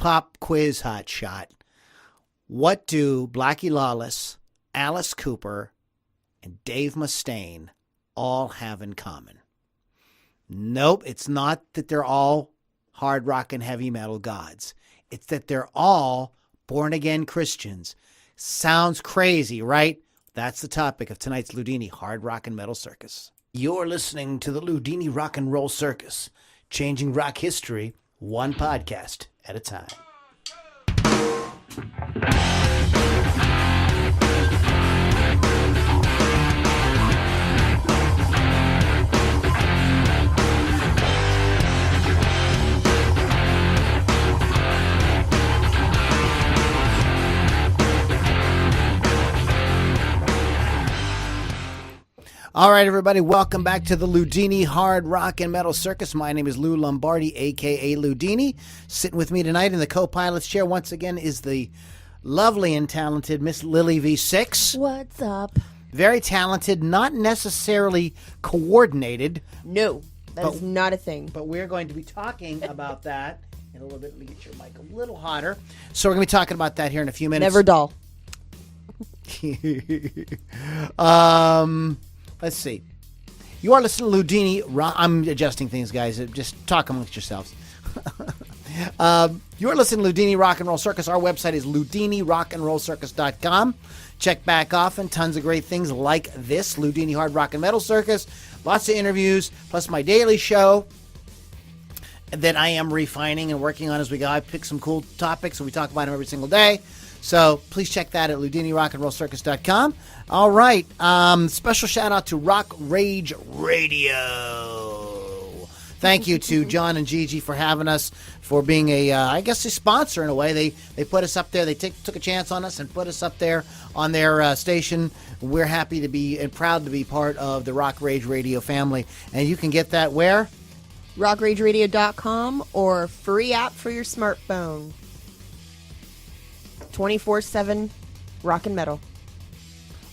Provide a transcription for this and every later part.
pop quiz hot shot. What do Blackie Lawless, Alice Cooper, and Dave Mustaine all have in common? Nope, it's not that they're all hard rock and heavy metal gods. It's that they're all born-again Christians. Sounds crazy, right? That's the topic of tonight's Loudini Hard Rock and Metal Circus. You're listening to the Loudini Rock and Roll Circus, changing rock history one podcast at a time. All right, everybody, welcome back to the Loudini Hard Rock and Metal Circus. My name is Lou Lombardi, a.k.a. Loudini. Sitting with me tonight in the co-pilot's chair once again is the lovely and talented Miss Lily V6. What's up? Very talented, not necessarily coordinated. No, that is not a thing. But we're going to be talking about that in a little bit. Let me get your mic a little hotter. So we're going to be talking about that here in a few minutes. Never dull. Let's see. You are listening to Loudini. I'm adjusting things, guys. Just talk amongst yourselves. You are listening to Loudini Rock and Roll Circus. Our website is loudinirockandrollcircus.com. Check back often. Tons of great things like this, Loudini Hard Rock and Metal Circus. Lots of interviews, plus my daily show that I am refining and working on as we go. I pick some cool topics and we talk about them every single day. So please check that at loudinirockandrollcircus.com. All right. Special shout out to Rock Rage Radio. Thank you to John and Gigi for having us, for being I guess a sponsor in a way. They put us up there. They took a chance on us and put us up there on their station. We're happy to be and proud to be part of the Rock Rage Radio family. And you can get that where? rockrageradio.com or free app for your smartphone. 24/7 rock and metal.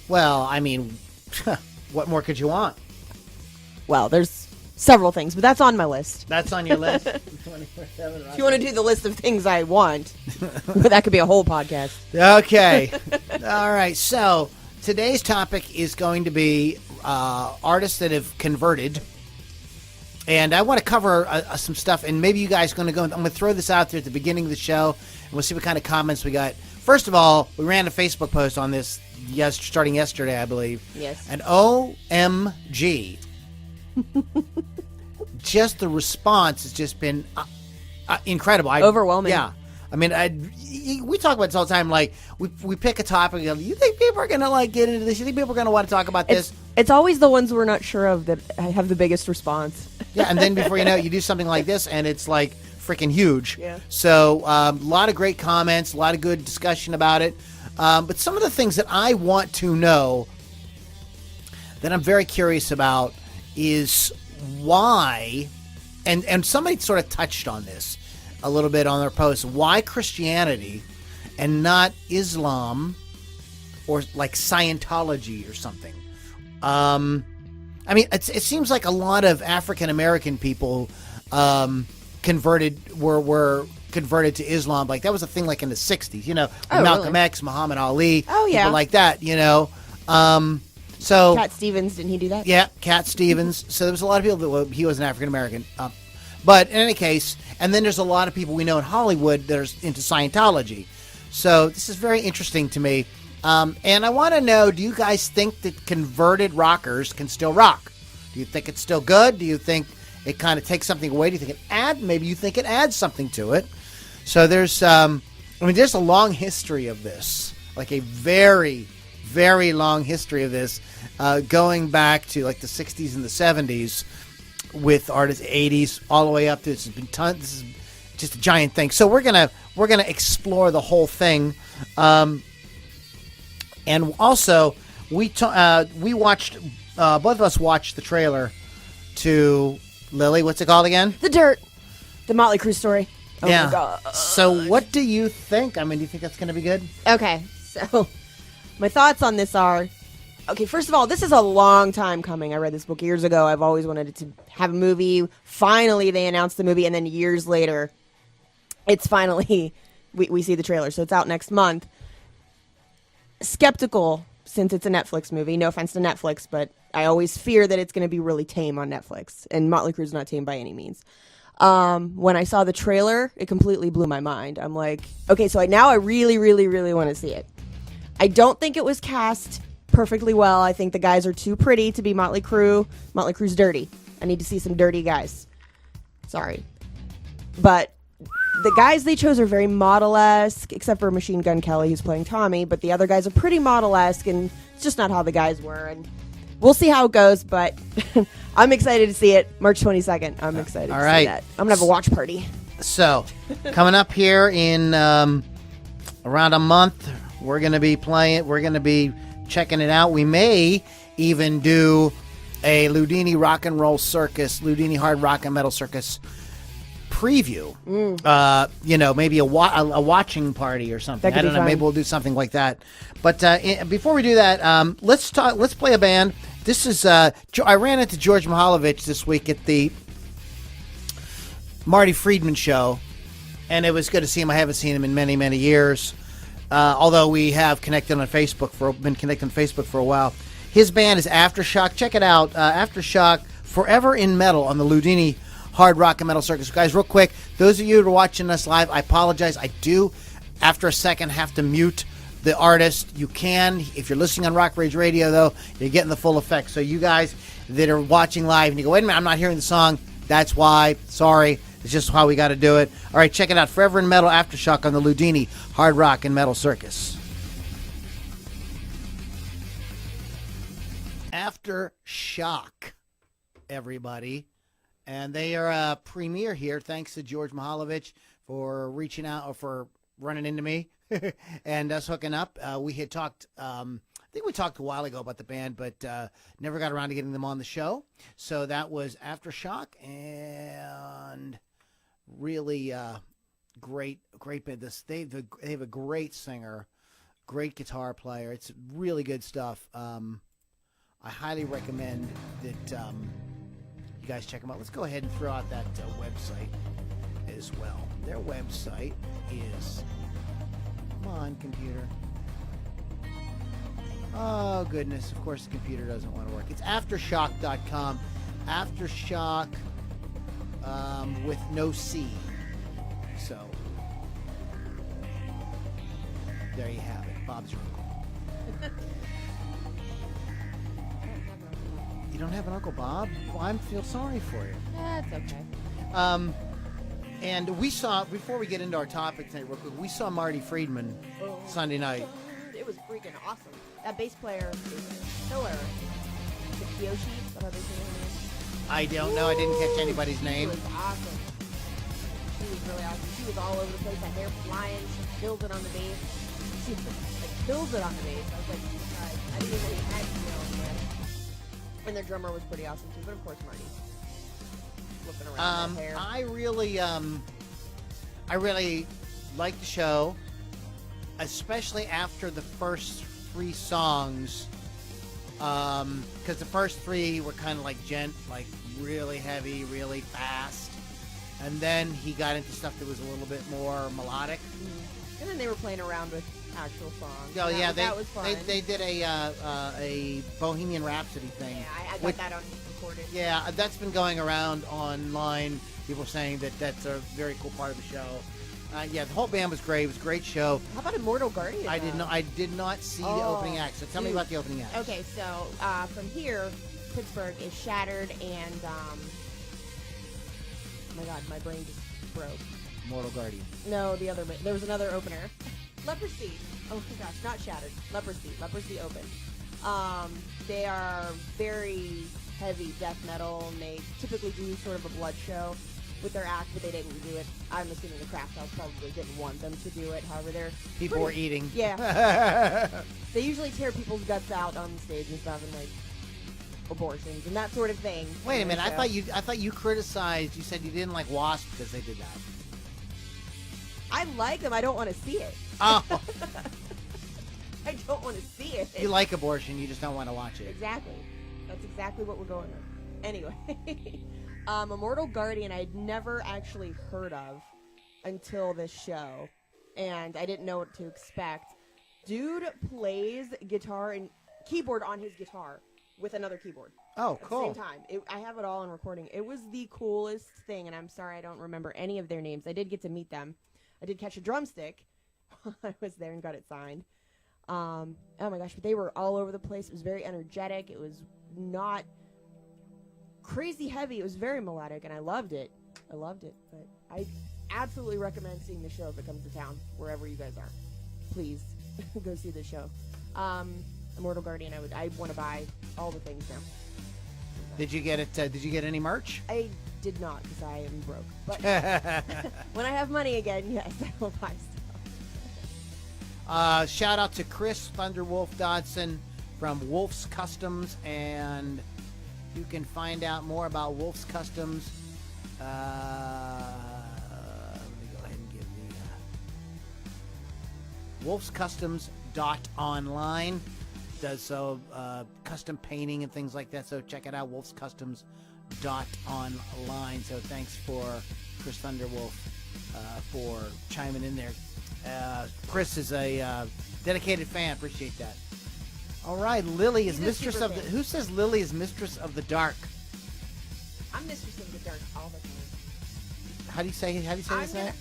Well, I mean, what more could you want? Well, there's several things, but that's on my list. That's on your list? 24/7 If you want to do the list of things I want, that could be a whole podcast. Okay. All right. So today's topic is going to be artists that have converted. And I want to cover some stuff, and maybe you guys are going to go. I'm going to throw this out there at the beginning of the show, and we'll see what kind of comments we got. First of all, we ran a Facebook post on this starting yesterday, I believe. Yes. And OMG, just the response has just been incredible. Overwhelming. Yeah. I mean, we talk about this all the time. Like, we pick a topic. And go, you think people are going to get into this? You think people are going to want to talk about this? It's always the ones we're not sure of that have the biggest response. Yeah, and then before you know it, you do something like this, and it's like freaking huge. Yeah. So a lot of great comments, a lot of good discussion about it. But some of the things that I want to know, that I'm very curious about, is why, and somebody sort of touched on this a little bit on their post, why Christianity and not Islam or like Scientology or something. I mean, it seems like a lot of African American people were converted to Islam. Like that was a thing like in the 60s, with Malcolm X, Muhammad Ali, people like that, So Cat Stevens, didn't he do that? Yeah, Cat Stevens. So there was a lot of people that he was an African American. But in any case, and then there's a lot of people we know in Hollywood that are into Scientology. So this is very interesting to me. And I want to know, do you guys think that converted rockers can still rock? Do you think it's still good? Do you think it kind of takes something away? Do you think maybe you think it adds something to it? So there's, there's a long history of this, like a very, very long history of this, going back to like the 60s and the 70s with artists, 80s, all the way up to this has been this is just a giant thing. So we're gonna explore the whole thing. And also, we watched, both of us watched the trailer to, Lily, what's it called again? The Dirt. The Motley Crue story. Oh yeah. My God. So what do you think? I mean, do you think that's going to be good? Okay, so my thoughts on this are, okay, first of all, this is a long time coming. I read this book years ago. I've always wanted it to have a movie. Finally, they announced the movie, and then years later, it's finally we see the trailer, so it's out next month. Skeptical since it's a Netflix movie. No offense to Netflix, but I always fear that it's going to be really tame on Netflix, and Motley Crue's not tame by any means. When I saw the trailer, it completely blew my mind. I'm like, okay, so now I really, really, really want to see it. I don't think it was cast perfectly well. I think the guys are too pretty to be Motley Crue. Motley Crue's dirty. I need to see some dirty guys. Sorry. But the guys they chose are very model-esque, except for Machine Gun Kelly, who's playing Tommy. But the other guys are pretty model-esque, and it's just not how the guys were. And we'll see how it goes, but I'm excited to see it. March 22nd. I'm excited to see that. I'm going to have a watch party. So, coming up here in around a month, we're going to be playing it. We're going to be checking it out. We may even do a Loudini Rock and Roll Circus, Loudini Hard Rock and Metal Circus preview. Maybe a watching party or something. I don't know. Maybe we'll do something like that. But before we do that, let's play a band. This is I ran into George Mihalovich this week at the Marty Friedman show, and it was good to see him. I haven't seen him in many, many years. Although we have been connected on Facebook for a while. His band is Aftershock. Check it out. Aftershock, Forever in Metal on the Loudini Hard Rock and Metal Circus. Guys, real quick, those of you who are watching us live, I apologize. I do, after a second, have to mute the artist. You can. If you're listening on Rock Rage Radio, though, you're getting the full effect. So you guys that are watching live and you go, wait a minute, I'm not hearing the song. That's why. Sorry. It's just how we got to do it. All right, check it out. Forever in Metal, Aftershock on the Loudini Hard Rock and Metal Circus. Aftershock, everybody. And they are a premiere here. Thanks to George Mihalovich for reaching out, or for running into me and us hooking up. We had talked, I think we talked a while ago about the band, but never got around to getting them on the show. So that was Aftershock, and really great band. They have a great singer, great guitar player. It's really good stuff. I highly recommend that you guys check them out. Let's go ahead and throw out that website as well. Their website is, come on, computer. Oh, goodness. Of course, the computer doesn't want to work. It's Aftershock.com. Aftershock with no C. So, there you have it. Bob's your uncle. You don't have an Uncle Bob? Well, I feel sorry for you. That's okay. And we saw, before we get into our topic tonight real quick, we saw Marty Friedman Sunday night. It was freaking awesome. That bass player is killer. Kiyoshi, is that how they say her name? I don't know. I didn't catch anybody's name. She was awesome. She was really awesome. She was all over the place. Her hair flying. She killed it on the bass. She killed it on the bass. I was like, I didn't even have to know, man. And their drummer was pretty awesome too, but of course Marty flipping around with hair. I really liked the show, especially after the first 3 songs, because the first 3 were kind of like really heavy, really fast, and then he got into stuff that was a little bit more melodic. Mm-hmm. And then they were playing around with actual songs. Oh yeah, that was fun. They did a Bohemian Rhapsody thing. Yeah, I got that on recorded. Yeah, that's been going around online. People saying that that's a very cool part of the show. Yeah, the whole band was great. It was a great show. How about Immortal Guardian? I did not see the opening act. So tell me about the opening act. Okay, so from here, Pittsburgh is Shattered, and oh my God, my brain just broke. Immortal Guardian. No, there was another opener. Leprosy. Oh my gosh, not Shattered. Leprosy. Leprosy open. They are very heavy death metal, and they typically do sort of a blood show with their act, but they didn't do it. I'm assuming the craft house probably didn't want them to do it. However, people were eating. Yeah. They usually tear people's guts out on the stage and stuff, and like abortions and that sort of thing. Wait a minute. I thought you criticized. You said you didn't like Wasp because they did that. I like them. I don't want to see it. Oh. I don't want to see it. You like abortion. You just don't want to watch it. Exactly. That's exactly what we're going with. Anyway. Immortal Guardian I had never actually heard of. until this show, and I didn't know what to expect. Dude plays guitar and keyboard on his guitar with another keyboard. Oh, cool. At the same time. I have it all in recording. It was the coolest thing, and I'm sorry I don't remember any of their names. I did get to meet them. I did catch a drumstick while I was there and got it signed. Oh my gosh, but they were all over the place. It was very energetic. It was not crazy heavy. It was very melodic, and I loved it. But I absolutely recommend seeing the show if it comes to town, wherever you guys are. Please go see the show. Immortal Guardian, I want to buy all the things now. Did you get it? Did you get any merch? I did not, because I am broke. But when I have money again, yes, I will buy stuff. Shout out to Chris Thunderwolf Dodson from Wolf's Customs, and you can find out more about Wolf's Customs. Let me go ahead and give the wolfscustoms.online. Does custom painting and things like that, so check it out, wolfscustoms.online. So thanks for Chris Thunderwolf for chiming in there. Chris is a dedicated fan. Appreciate that. All right, Lily is mistress of the... Who says Lily is mistress of the dark? I'm mistress of the dark all the time. How do you say this?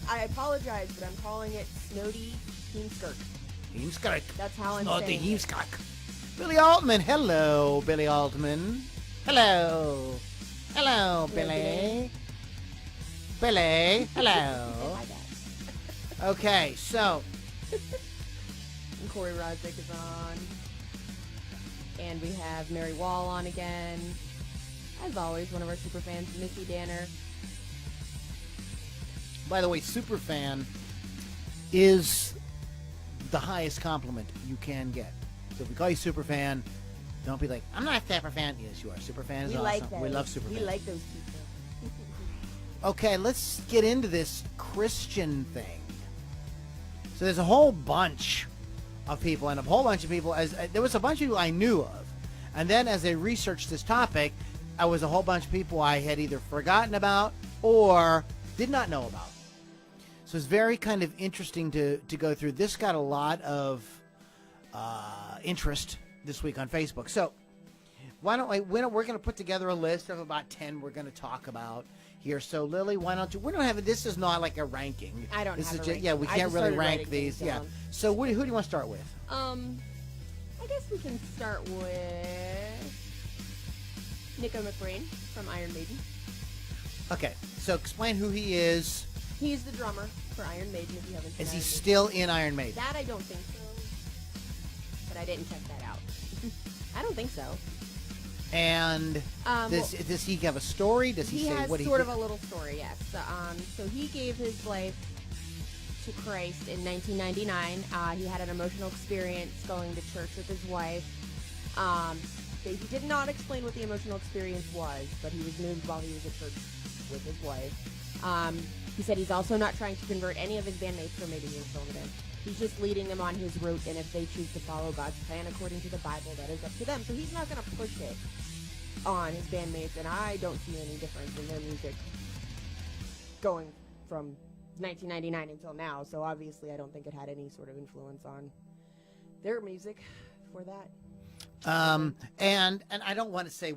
I apologize, but I'm calling it Snody Heemskirk. Heemskirk. That's how I'm Snody saying Heemskirk. Billy Altman. Hello, Billy Altman. Hello. Hello, Billy. Billy. Hello. Okay, so. And Corey Rodzik is on. And we have Mary Wall on again. As always, one of our super fans, Missy Danner. By the way, super fan is the highest compliment you can get. So if we call you super fan, don't be like, I'm not a super fan. Yes, you are. Super fan is we awesome. Like that. We love super fans. We like those people. Okay, let's get into this Christian thing. So there's a whole bunch of people, and a whole bunch of people, there was a bunch of people I knew of. And then as I researched this topic, I was a whole bunch of people I had either forgotten about or did not know about. So it's very kind of interesting to go through. This got a lot of interest this week on Facebook. So we're going to put together a list of about 10 we're going to talk about here. So Lily, why don't you? We don't have this is not like a ranking. I don't this have is a just, ranking. Yeah, we can't really rank these. Yeah. So who do you want to start with? I guess we can start with Nico McBrain from Iron Maiden. Okay, so explain who he is. He's the drummer for Iron Maiden, if you haven't seen Is he Iron still in Iron Maiden? That I don't think so. But I didn't check that out. I don't think so. And does he have a story? Does he say has what he sort of a little story, yes. So he gave his life to Christ in 1999. He had an emotional experience going to church with his wife. He did not explain what the emotional experience was, but he was moved while he was at church with his wife. He said he's also not trying to convert any of his bandmates, or maybe he'll film it in. He's just leading them on his route, and if they choose to follow God's plan according to the Bible, that is up to them. So he's not going to push it on his bandmates, and I don't see any difference in their music going from 1999 until now. So obviously I don't think it had any sort of influence on their music for that. And I don't want to say,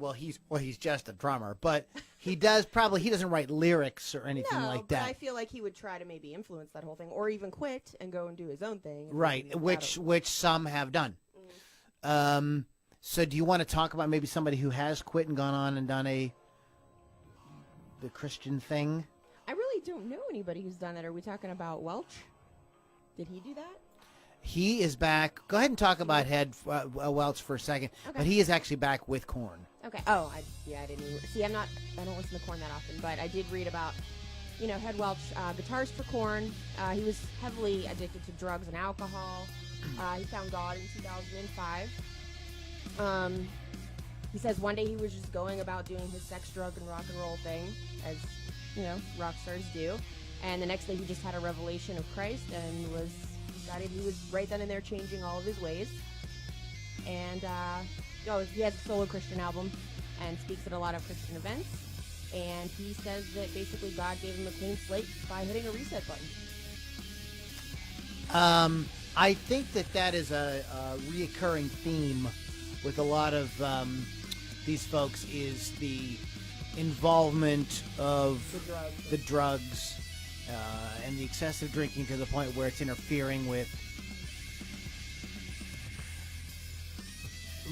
he's just a drummer, but he doesn't write lyrics or anything like that. But I feel like he would try to maybe influence that whole thing, or even quit and go and do his own thing. Right, which some have done. Mm. So do you want to talk about maybe somebody who has quit and gone on and done the Christian thing? I really don't know anybody who's done that. Are we talking about Welch? Did he do that? He is back. Go ahead and talk about Welch for a second. Okay. But he is actually back with Korn. Okay. Oh, I didn't even... See, I don't listen to Korn that often, but I did read about, Head Welch, guitars for Korn. He was heavily addicted to drugs and alcohol. He found God in 2005. He says one day he was just going about doing his sex, drug, and rock and roll thing, as, rock stars do. And the next day he just had a revelation of Christ and decided he was right then and there changing all of his ways. And he has a solo Christian album and speaks at a lot of Christian events. and he says that basically God gave him a clean slate by hitting a reset button. I think that is a reoccurring theme with a lot of these folks is the involvement of the drugs and the excessive drinking to the point where it's interfering with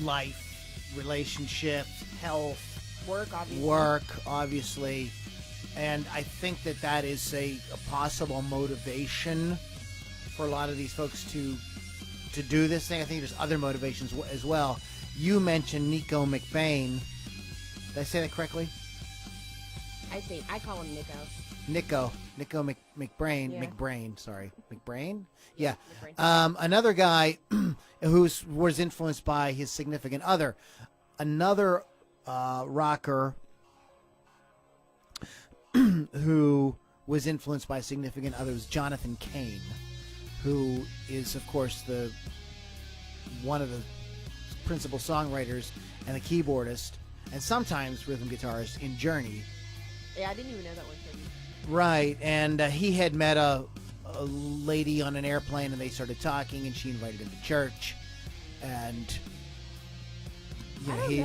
life, relationships, health, work, obviously. And I think that is a possible motivation for a lot of these folks to do this thing. I think there's other motivations as well. You mentioned Nico McBain. Did I say that correctly? I call him Nico. Nico McBrain. Yeah. McBrain, sorry. McBrain? Yeah. McBrain. Another guy who was influenced by his significant other. Another rocker who was influenced by a significant other was Jonathan Cain, who is, of course, one of the principal songwriters and a keyboardist and sometimes rhythm guitarist in Journey. Yeah, I didn't even know that one. Right, and he had met a lady on an airplane, and they started talking, and she invited him to church, and he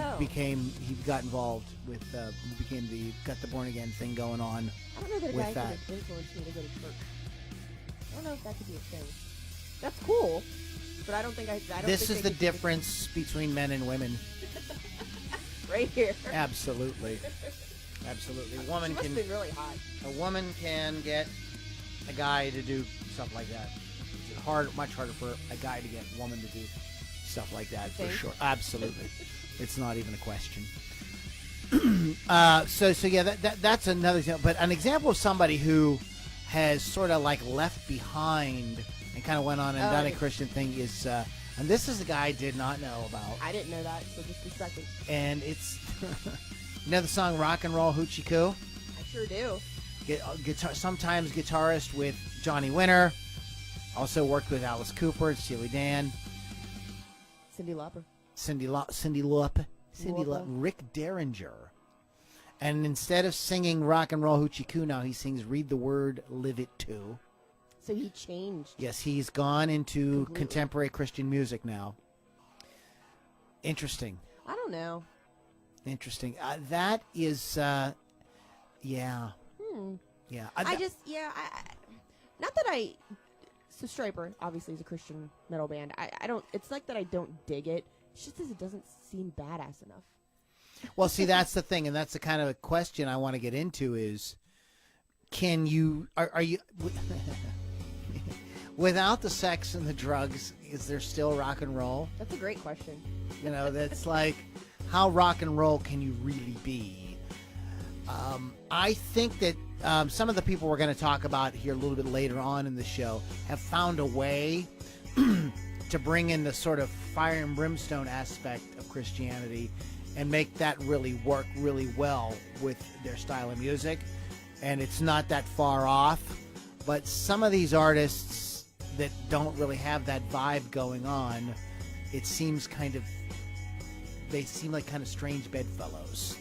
got involved with got the born again thing going on. I don't know that a with guy that. could influence me to go to church. I don't know if that could be a thing. That's cool, but I don't think I don't. This think is the difference between men and women. Right here. Absolutely. Absolutely. A woman She must have been really hot. A woman can get a guy to do stuff like that. It's much harder for a guy to get a woman to do stuff like that, for sure. Absolutely. It's not even a question. So yeah, that's another example. But an example of somebody who has sort of like left behind and kind of went on and done a Christian thing is, and this is a guy I did not know about. I didn't know that, so just a second. And it's, you know the song Rock and Roll Hoochie Coo? I sure do. Sometimes guitarist with Johnny Winter. Also worked with Alice Cooper and Steely Dan. Cyndi Lauper. Rick Derringer. And instead of singing Rock and Roll Hoochie Coo now, he sings Read the Word, Live It Too. So he changed. Yes, he's gone into contemporary Christian music now. Interesting. I don't know. Interesting. That is, yeah. Yeah. Not that so Stryper obviously is a Christian metal band. I don't, it's like that I don't dig it. It's just that it doesn't seem badass enough. Well, see, that's the thing, and that's the kind of a question I want to get into is, are you, without the sex and the drugs, is there still rock and roll? That's a great question. You know, that's like, how rock and roll can you really be? I think that some of the people we're going to talk about here a little bit later on in the show have found a way to bring in the sort of fire and brimstone aspect of Christianity and make that really work really well with their style of music. And it's not that far off. But some of these artists that don't really have that vibe going on, it seems they seem like kind of strange bedfellows.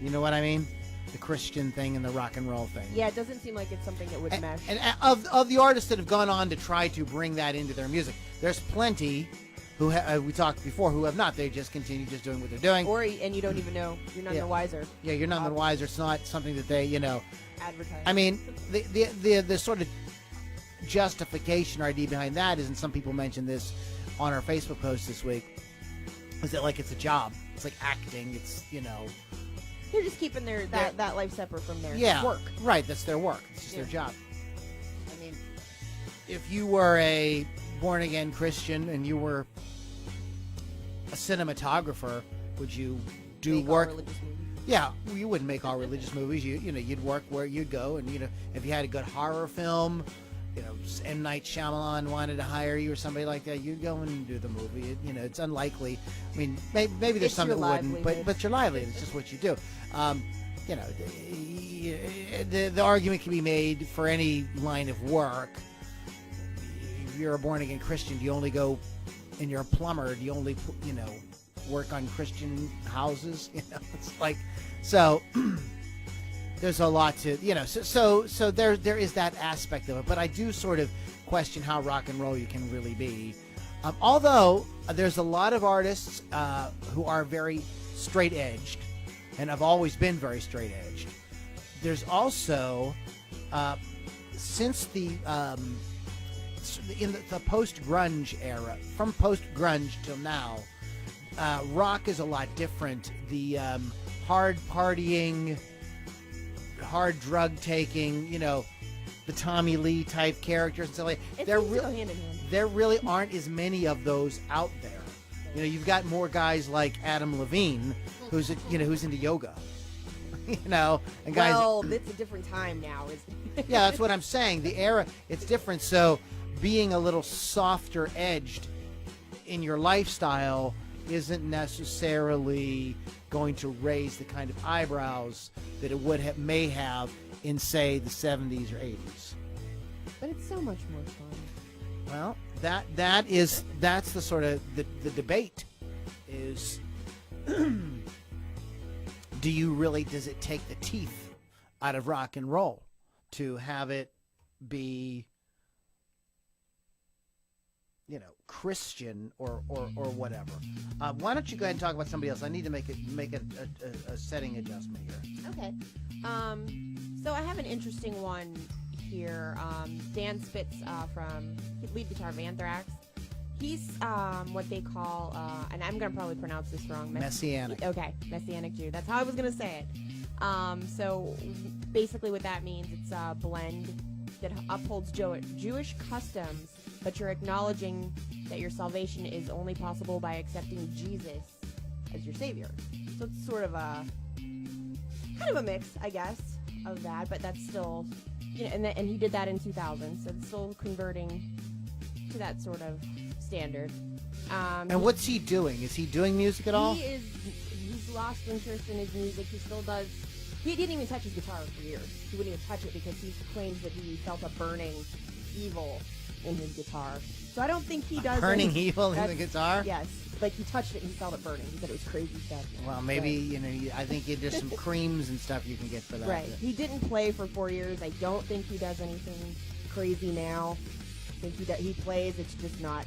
You know what I mean? The Christian thing and the rock and roll thing. Yeah, it doesn't seem like it's something that would mesh. And of the artists that have gone on to try to bring that into their music, there's plenty who we talked before who have not. They just continue just doing what they're doing. And you don't even know. You're none the wiser. Yeah, you're none the wiser. It's not something that they, advertise. I mean, the sort of justification or idea behind that is, and some people mentioned this on our Facebook post this week, is that like it's a job. It's like acting. It's, They're just keeping that life separate from their work. Right, that's their work. It's just their job. I mean, if you were a born-again Christian and you were a cinematographer, would you do work? Yeah, you wouldn't make all religious movies. You'd work where you'd go, and if you had a good horror film, M. Night Shyamalan wanted to hire you or somebody like that, you'd go and do the movie. It's unlikely. I mean, maybe there's some that wouldn't, but your livelihood. It's just what you do. The argument can be made for any line of work. If you're a born-again Christian, do you only go, and you're a plumber, do you only, work on Christian houses? It's like, so, there's a lot to, so there is that aspect of it. But I do sort of question how rock and roll you can really be. Although there's a lot of artists who are very straight edged and have always been very straight edged. There's also since the in the post-grunge era, from post-grunge till now, rock is a lot different. The hard partying, hard drug taking, the Tommy Lee type characters and stuff like that. There really aren't as many of those out there. You've got more guys like Adam Levine, who's into yoga. And guys. Well, it's a different time now, isn't it? Yeah, that's what I'm saying. The era, it's different. So being a little softer edged in your lifestyle isn't necessarily going to raise the kind of eyebrows that it may have in, say, the 70s or 80s. But it's so much more fun. Well, that's the sort of the debate is does it take the teeth out of rock and roll to have it be Christian or whatever. Why don't you go ahead and talk about somebody else? I need to make a setting adjustment here. Okay. So I have an interesting one here. Dan Spitz from lead guitar of Anthrax. He's what they call, and I'm going to probably pronounce this wrong. Messianic. Okay, Messianic Jew. That's how I was going to say it. So basically what that means, it's a blend that upholds Jewish customs, but you're acknowledging that your salvation is only possible by accepting Jesus as your savior. So it's sort of a kind of a mix, I guess, of that, but that's still, and he did that in 2000, so it's still converting to that sort of standard. And what's he doing? Is he doing music at all? He's lost interest in his music. He still does. He didn't even touch his guitar for years. He wouldn't even touch it because he claims that he felt a burning evil in his guitar. So I don't think he does. Burning evil in the guitar? Yes. Like he touched it and he felt it burning. He said it was crazy stuff. Well, maybe, I think there's some creams and stuff you can get for that. Right. He didn't play for 4 years. I don't think he does anything crazy now. I think he plays. It's just not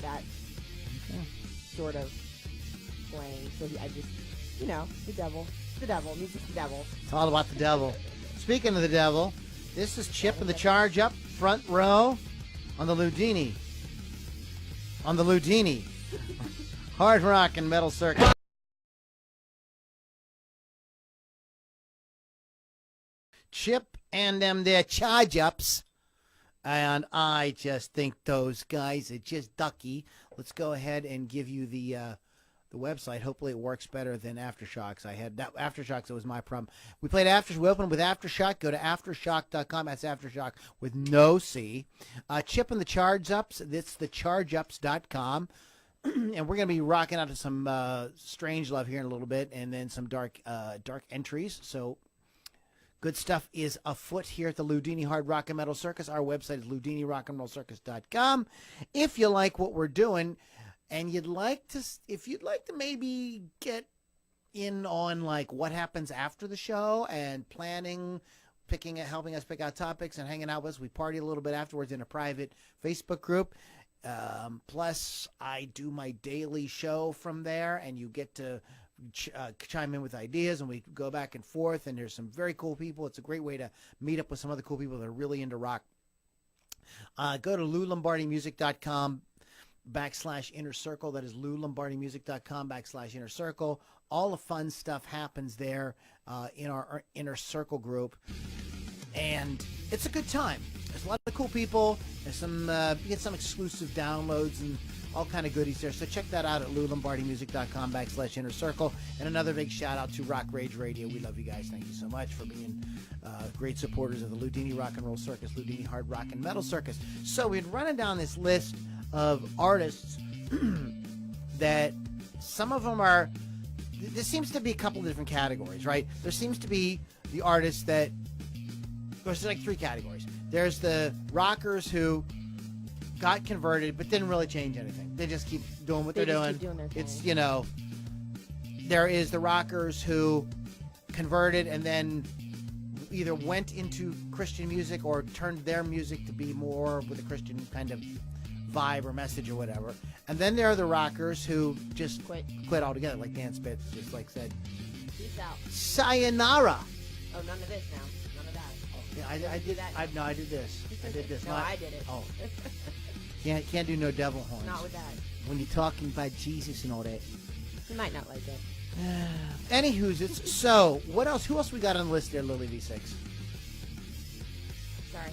that sort of playing. So the devil. The devil. Music's the devil. It's all about the devil. Speaking of the devil, this is Chip and the Charge Up, front row on the Loudini. Hard rock and metal circuit. Chip and them their Charge Ups. And I just think those guys are just ducky. Let's go ahead and give you the website. Hopefully it works better than Aftershok's. I had that Aftershok's. It was my problem. We played We opened with Aftershock. Go to Aftershock.com. That's Aftershock with no C. Chip and the Charge Ups. It's thechargeups.com. And we're going to be rocking out to some Strange Love here in a little bit, and then some dark entries. So good stuff is afoot here at the Loudini Hard Rock and Metal Circus. Our website is LoudiniRockandRollCircus.com. If you like what we're doing, and if you'd like to maybe get in on like what happens after the show and planning, helping us pick out topics and hanging out with us, we party a little bit afterwards in a private Facebook group. Plus, I do my daily show from there, and you get to chime in with ideas, and we go back and forth, and there's some very cool people. It's a great way to meet up with some other cool people that are really into rock. Go to LouLombardiMusic.com /Inner Circle. That is LouLombardiMusic.com /Inner Circle. All the fun stuff happens there in our Inner Circle group, and it's a good time. There's a lot of cool people. There's some you get some exclusive downloads and all kind of goodies there. So check that out at LouLombardiMusic.com /Inner Circle. And another big shout out to Rock Rage Radio. We love you guys. Thank you so much for being great supporters of the Loudini Rock and Roll Circus, Loudini Hard Rock and Metal Circus. So we've running down this list of artists that some of them are. There seems to be a couple of different categories, right? There seems to be the artists that. There's like three categories. There's the rockers who got converted but didn't really change anything. They just keep doing what they're doing. Keep doing their thing. It's, there is the rockers who converted and then either went into Christian music or turned their music to be more with a Christian kind of vibe or message or whatever. And then there are the rockers who just quit altogether, like Dan Spitz just like said. Peace out. Sayonara. Oh, none of this now. None of that. Yeah, I did that. I did this. I did this. No, I did it. Oh. Can't do no devil horns. Not with that. When you're talking about Jesus and all that. You might not like it. Anywho's, so what else? Who else we got on the list there, Lily V6? Sorry.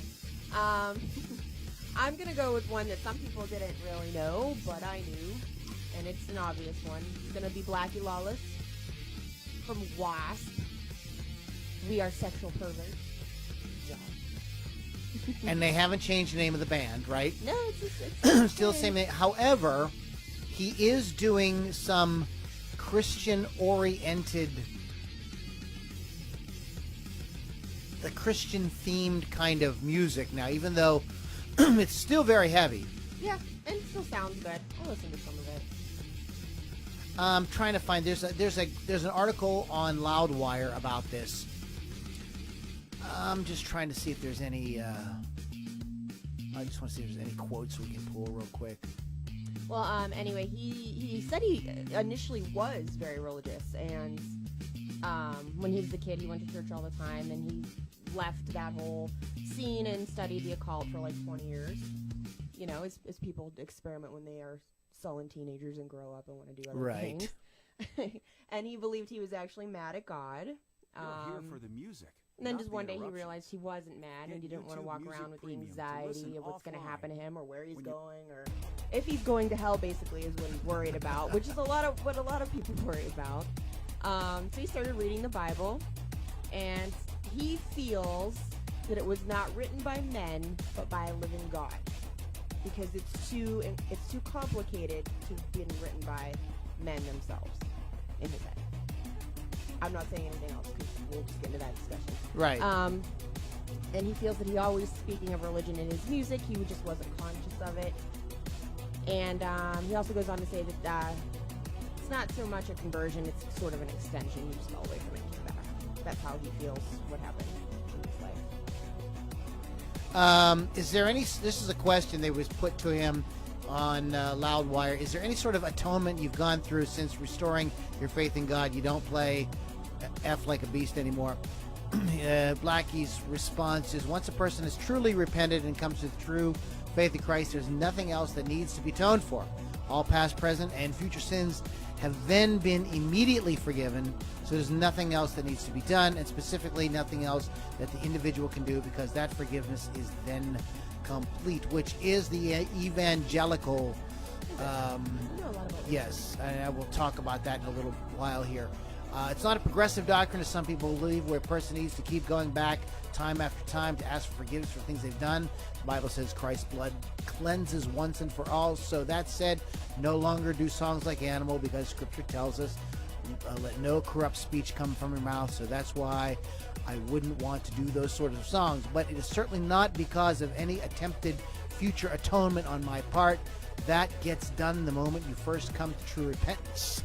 I'm gonna go with one that some people didn't really know, but I knew, and it's an obvious one. It's gonna be Blackie Lawless from Wasp. We are sexual perverts. And they haven't changed the name of the band, right? No, it's still the same name. However, he is doing some Christian-oriented, the Christian-themed kind of music now, even though it's still very heavy. Yeah, and it still sounds good. I'll listen to some of it. I'm trying to find there's an article on Loudwire about this. I'm just trying to see if there's any. I just want to see if there's any quotes we can pull real quick. Well, anyway, he said he initially was very religious, and when he was a kid, he went to church all the time, and he left that whole scene and studied the occult for like 20 years. You know, as people experiment when they are sullen teenagers and grow up and want to do other things. And he believed he was actually mad at God. You're here for the music. And then just one day he realized he wasn't mad and he didn't want to walk around with the anxiety of what's going to happen to him or where he's going or if he's going to hell, basically, is what he's worried about, which is what a lot of people worry about. So he started reading the Bible, and he feels that it was not written by men but by a living God, because it's too complicated to be written by men themselves in his head. I'm not saying anything else because we'll just get into that discussion. Right. And he feels that he always speaking of religion in his music. He just wasn't conscious of it. And he also goes on to say that it's not so much a conversion, it's sort of an extension. He just fell away from it and came back. That's how he feels what happened in his life. Is there any, this is a question that was put to him on Loudwire. Is there any sort of atonement you've gone through since restoring your faith in God? You don't play F like a beast anymore. Blackie's response is, once a person has truly repented and comes to the true faith in Christ, there's nothing else that needs to be atoned for. All past, present, and future sins have then been immediately forgiven, so there's nothing else that needs to be done, and specifically nothing else that the individual can do, because that forgiveness is then complete, which is the evangelical. Yes, and I will talk about that in a little while here. It's not a progressive doctrine, as some people believe, where a person needs to keep going back time after time to ask for forgiveness for things they've done. The Bible says Christ's blood cleanses once and for all. So that said, no longer do songs like Animal, because Scripture tells us, let no corrupt speech come from your mouth. So that's why I wouldn't want to do those sorts of songs. But it is certainly not because of any attempted future atonement on my part. That gets done the moment you first come to true repentance.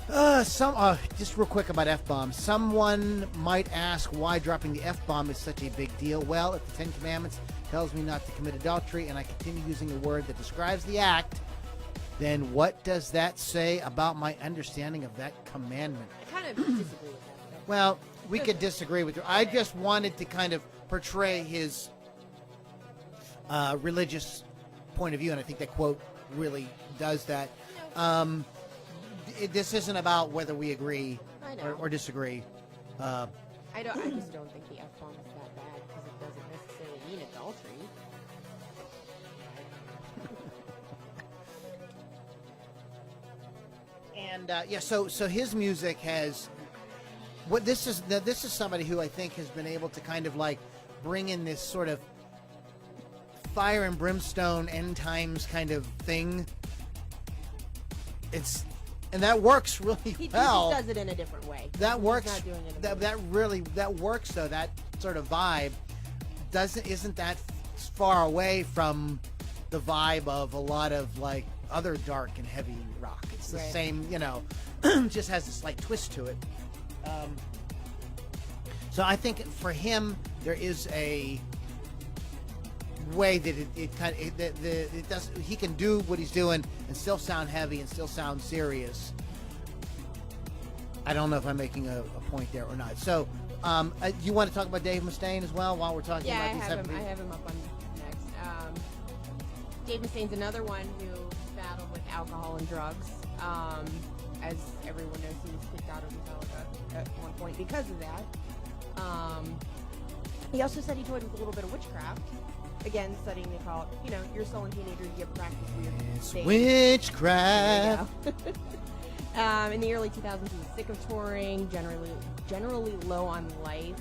Just real quick about F-bombs. Someone might ask why dropping the F-bomb is such a big deal. Well, if the Ten Commandments tells me not to commit adultery and I continue using a word that describes the act, then what does that say about my understanding of that commandment? I kind of disagree with that. Well, we could disagree with you. I just wanted to kind of portray his religious point of view, and I think that quote really does that. This isn't about whether we agree or disagree. I just don't think the F-bomb is that bad, because it doesn't necessarily mean adultery. And so his music has this is somebody who I think has been able to kind of like bring in this sort of fire and brimstone end times kind of thing. And that works really well. He just does it in a different way. That works. He's not doing it that works though. That sort of vibe isn't that far away from the vibe of a lot of like other dark and heavy rock. It's the same, just has a slight twist to it. So I think for him, there is a way that it does. He can do what he's doing and still sound heavy and still sound serious. I don't know if I'm making a point there or not. So, you want to talk about Dave Mustaine as well while we're talking about these? I have him up on next. Dave Mustaine's another one who battled with alcohol and drugs. As everyone knows, he was kicked out of Metallica at one point because of that. He also said he toyed with a little bit of witchcraft. Again, studying the occult. You know, you're still a teenager, you get practice weird things. Witchcraft. In the early 2000s, he was sick of touring, generally low on life.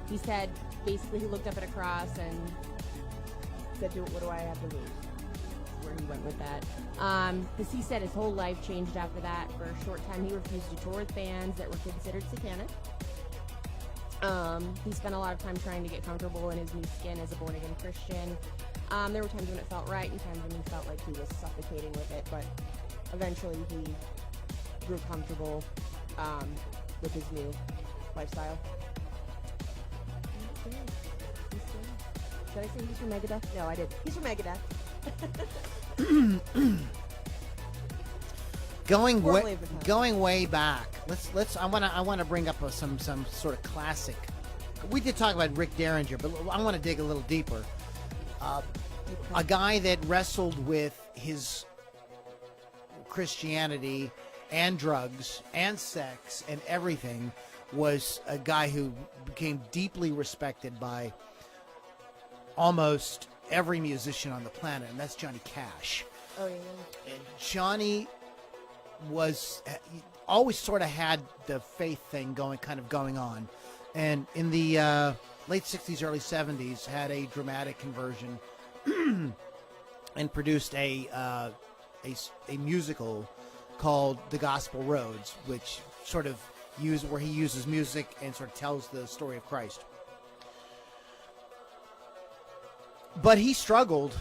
He said, basically, he looked up at a cross and said, what do I have to lose? Where he went with that. Because he said his whole life changed after that. For a short time, he refused to tour with bands that were considered satanic. He spent a lot of time trying to get comfortable in his new skin as a born-again Christian. There were times when it felt right and times when he felt like he was suffocating with it, but eventually he grew comfortable with his new lifestyle. Did I say he's from Megadeth? No, I did. He's from Megadeth. Going way back. I want to bring up some sort of classic. We did talk about Rick Derringer, but I want to dig a little deeper. A guy that wrestled with his Christianity and drugs and sex and everything was a guy who became deeply respected by almost every musician on the planet, and that's Johnny Cash. Oh, yeah. And Johnny always sort of had the faith thing going on, and in the late 60s, early 70s, had a dramatic conversion and produced a musical called The Gospel Roads, which where he uses music and sort of tells the story of Christ. But he struggled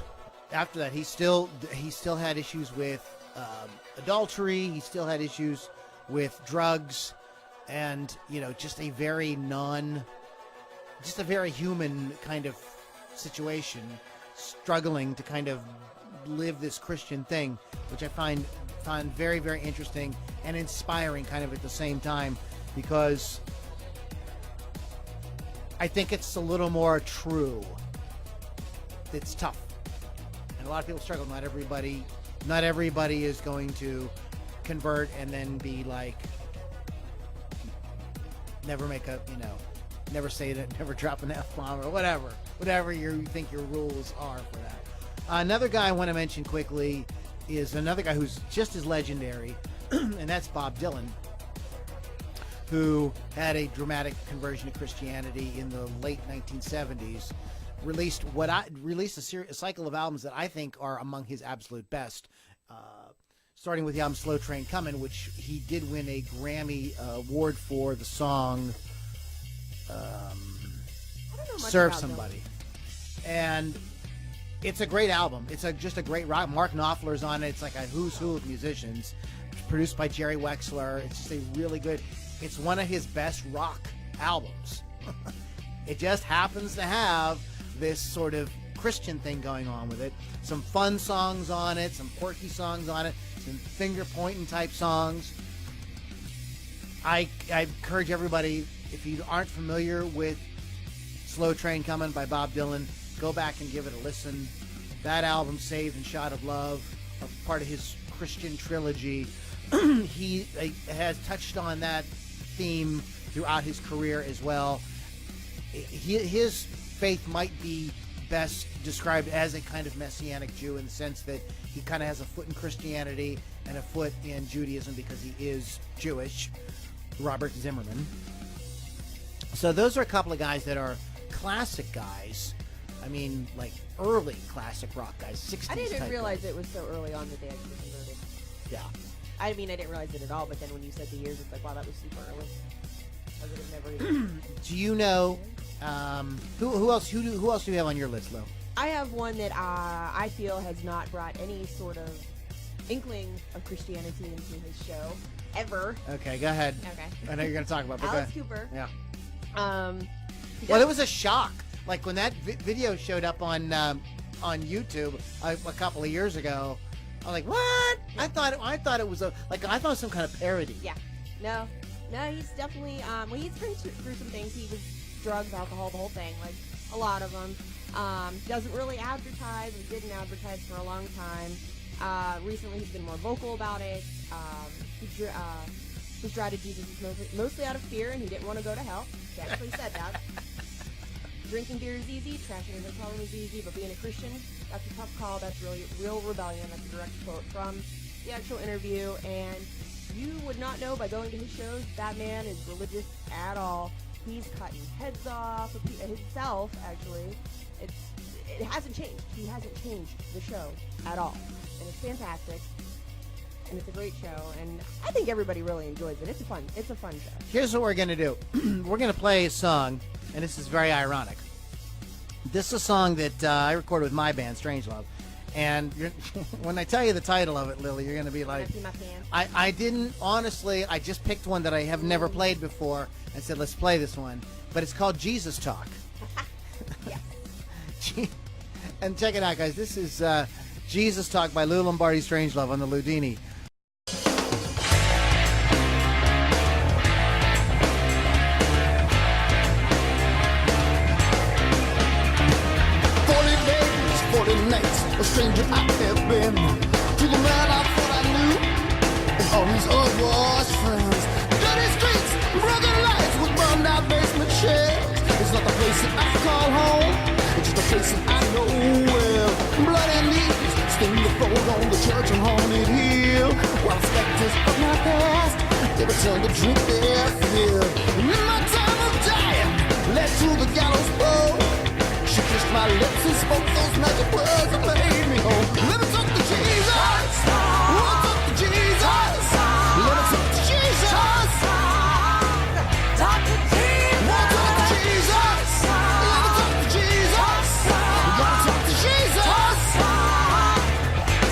after that. He still had issues with adultery. He still had issues with drugs, and just a very human kind of situation, struggling to kind of live this Christian thing, which I find very, very interesting and inspiring kind of at the same time, because I think it's a little more true. It's tough, and a lot of people struggle. Not everybody is going to convert and then be like, never never say that, never drop an F-bomb or whatever you think your rules are for that. Another guy I want to mention quickly is another guy who's just as legendary, and that's Bob Dylan, who had a dramatic conversion to Christianity in the late 1970s. Released a cycle of albums that I think are among his absolute best, starting with the album Slow Train Comin', which he did win a Grammy award for the song Serve Somebody. And it's a great album. It's just a great rock. Mark Knopfler's on it. It's like a who's who of musicians. It's produced by Jerry Wexler. It's just a really good, it's one of his best rock albums. It just happens to have this sort of Christian thing going on with it. Some fun songs on it, some quirky songs on it, some finger pointing type songs. I encourage everybody, if you aren't familiar with Slow Train Comin' by Bob Dylan, go back and give it a listen. That album, Saved and Shot of Love, are part of his Christian trilogy. He has touched on that theme throughout his career as well. His faith might be best described as a kind of Messianic Jew, in the sense that he kind of has a foot in Christianity and a foot in Judaism because he is Jewish. Robert Zimmerman. So those are a couple of guys that are classic guys. I mean, like early classic rock guys, 60s. I didn't realize guys. it was so early on that they actually converted. Yeah. I mean, I didn't realize it at all, but then when you said the years, it's like, wow, that was super early. I would have never even... Do you know... who else do you have on your list, Lo? I have one that I feel has not brought any sort of inkling of Christianity into his show ever. Okay, go ahead. Okay. I know you're going to talk about, but Alice Cooper. Yeah. Well, it was a shock. Like when that video showed up on YouTube a couple of years ago, I was like, "What?" I thought it was I thought it was some kind of parody. Yeah. No, he's definitely, well, he's been through some things. He was drugs, alcohol, the whole thing, like a lot of them. Doesn't really advertise, or didn't advertise for a long time. Recently he's been more vocal about it. His drive to Jesus is mostly out of fear, and he didn't want to go to hell. He actually said that. Drinking beer is easy, trashing his problem is easy, but being a Christian, that's a tough call. That's really real rebellion. That's a direct quote from the actual interview, and you would not know by going to his shows that man is religious at all. He's cutting heads off of himself, actually. It hasn't changed. He hasn't changed the show at all, and it's fantastic. And it's a great show, and I think everybody really enjoys it. It's a fun show. Here's what we're gonna do. We're gonna play a song, and this is very ironic. This is a song that I recorded with my band, Strangelove, and when I tell you the title of it, Lily, you're gonna be like, I didn't honestly. I just picked one that I have never played before and said, let's play this one. But it's called Jesus Talk. Yeah. And check it out, guys. This is Jesus Talk by Lou Lombardi Strangelove on the Loudini. A stranger I have been to the man I thought I knew and all his unwashed friends. Dirty streets, broken lights with burned out basement shells. It's not the place that I call home, it's just a place that I know well. Bloody knees sting the fold on the church and haunted hill, while specters of my past they return to drink their fill. And in my time of dying led to the gallows pole. She kissed my lips and spoke those magic words that made me whole. Let me talk to Jesus. We'll talk to Jesus. Let me talk to Jesus. Talk to Jesus. We'll talk to Jesus. Let me talk to Jesus. We gotta talk to Jesus.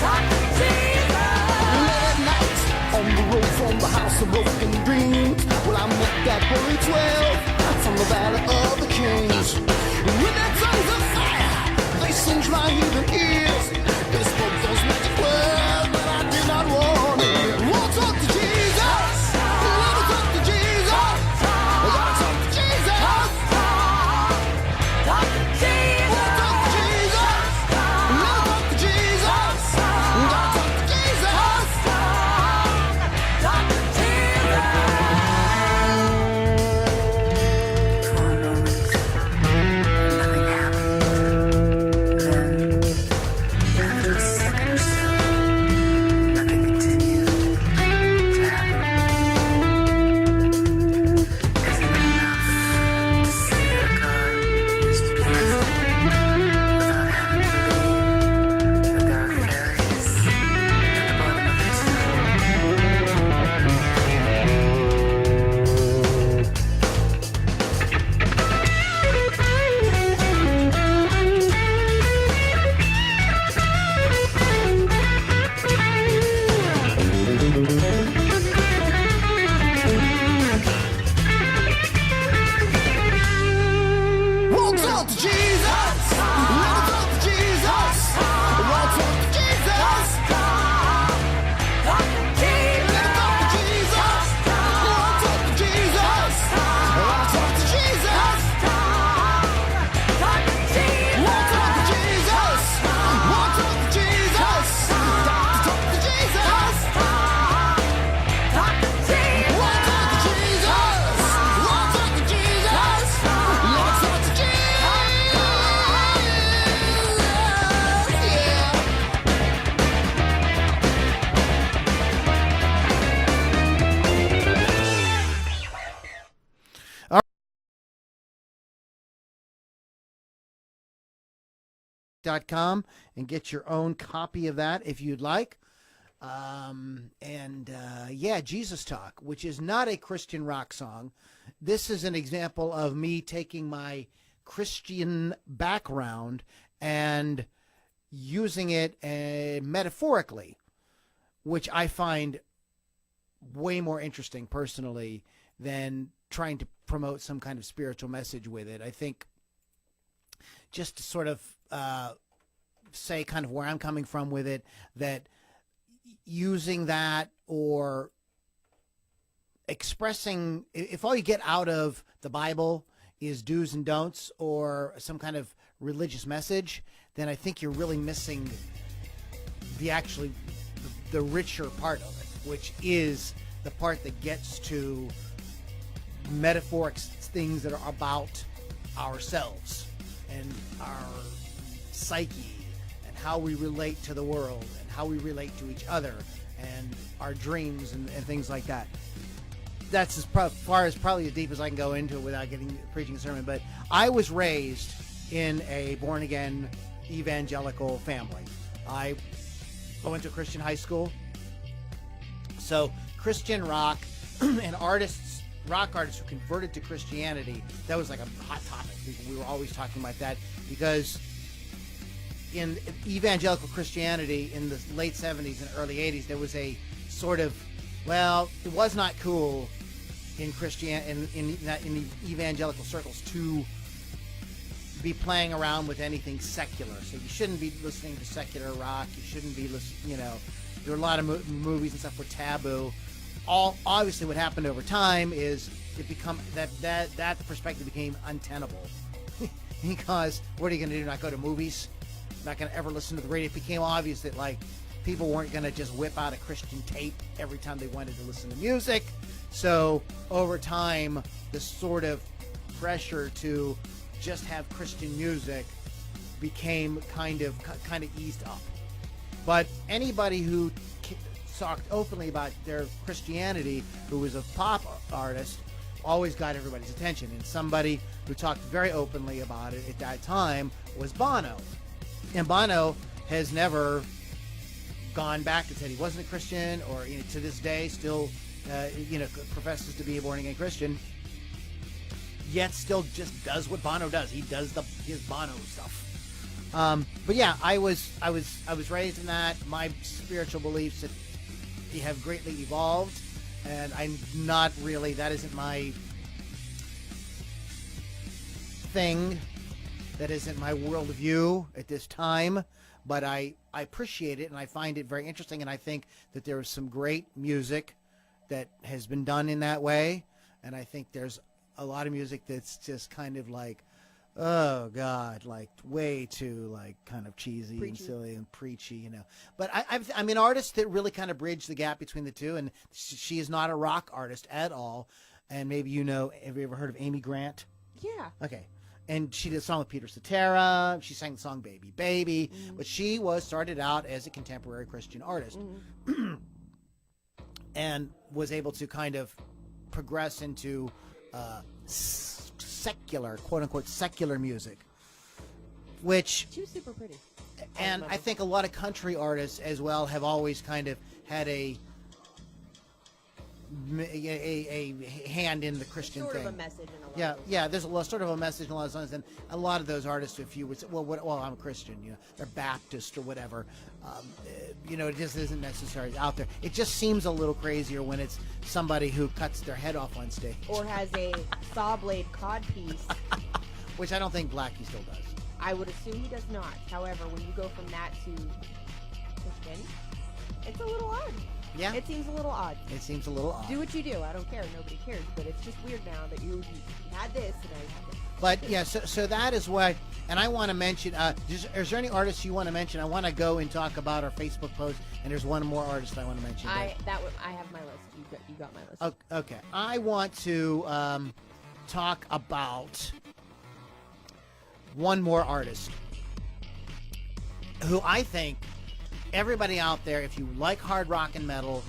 Talk to Jesus. Late nights on the road from the house of broken dreams. Well, I met that holy 12 from the valley of the kings. With their tongues of fire, they singed my heathen ears. They spoke those magic words, but I did not want to hear. We'll talk to Jesus. Let me talk to Jesus. We gotta talk to Jesus. Talk to Jesus. We'll talk to Jesus. Let me talk to Jesus. We gotta talk to Jesus. Talk to Jesus. .com and get your own copy of that if you'd like. Yeah, Jesus Talk, which is not a Christian rock song. This is an example of me taking my Christian background and using it metaphorically, which I find way more interesting personally than trying to promote some kind of spiritual message with it. I think just to sort of say kind of where I'm coming from with it, that using that or expressing, if all you get out of the Bible is do's and don'ts or some kind of religious message, then I think you're really missing the richer part of it, which is the part that gets to metaphoric things that are about ourselves and our psyche and how we relate to the world and how we relate to each other and our dreams and things like that. That's as far as probably as deep as I can go into it without preaching a sermon. But I was raised in a born-again evangelical family. I went to a Christian high school. So Christian rock and rock artists who converted to Christianity, that was like a hot topic. We were always talking about that because in evangelical Christianity in the late 70s and early 80s, there was a sort of, well, it was not cool in in evangelical circles to be playing around with anything secular. So you shouldn't be listening to secular rock. You shouldn't be listening, there were a lot of movies and stuff were taboo. Obviously what happened over time is it become that perspective became untenable because what are you going to do? Not go to movies? Not going to ever listen to the radio? It became obvious that like people weren't going to just whip out a Christian tape every time they wanted to listen to music. So over time, the sort of pressure to just have Christian music became kind of eased up. But anybody who talked openly about their Christianity, who was a pop artist, always got everybody's attention. And somebody who talked very openly about it at that time was Bono. And Bono has never gone back and said he wasn't a Christian, or to this day still professes to be a born-again Christian, yet still just does what Bono does. He does his Bono stuff. But yeah, I was raised in that. My spiritual beliefs have greatly evolved, and I'm not really, that isn't my thing. That isn't my worldview at this time, but I appreciate it and I find it very interesting, and I think that there is some great music that has been done in that way, and I think there's a lot of music that's just kind of like, oh God, like way too like kind of cheesy Preachy. And silly and preachy, But I'm an artist that really kind of bridged the gap between the two, and she is not a rock artist at all. And maybe have you ever heard of Amy Grant? Yeah. Okay. And she did a song with Peter Cetera. She sang the song Baby Baby. Mm-hmm. But she started out as a contemporary Christian artist. Mm-hmm. And was able to kind of progress into secular, quote-unquote, secular music. Which... She was super pretty. And I think a lot of country artists as well have always kind of had a hand in the Christian sort thing. Of a message in a lot of Yeah. There's sort of a message in a lot of songs, and a lot of those artists, if you would say, well, I'm a Christian, they're Baptist or whatever. It just isn't necessarily out there. It just seems a little crazier when it's somebody who cuts their head off on stage, or has a saw blade codpiece, which I don't think Blackie still does. I would assume he does not. However, when you go from that to Christian, it's a little odd. Yeah. It seems a little odd. It seems a little odd. Do what you do. I don't care. Nobody cares. But it's just weird now that you had this and I had this. But yeah, so that is why, and I want to mention, is there any artists you want to mention? I want to go and talk about our Facebook post, and there's one more artist I want to mention. I have my list. You got my list. Okay. I want to talk about one more artist who I think everybody out there, if you like hard rock and metal,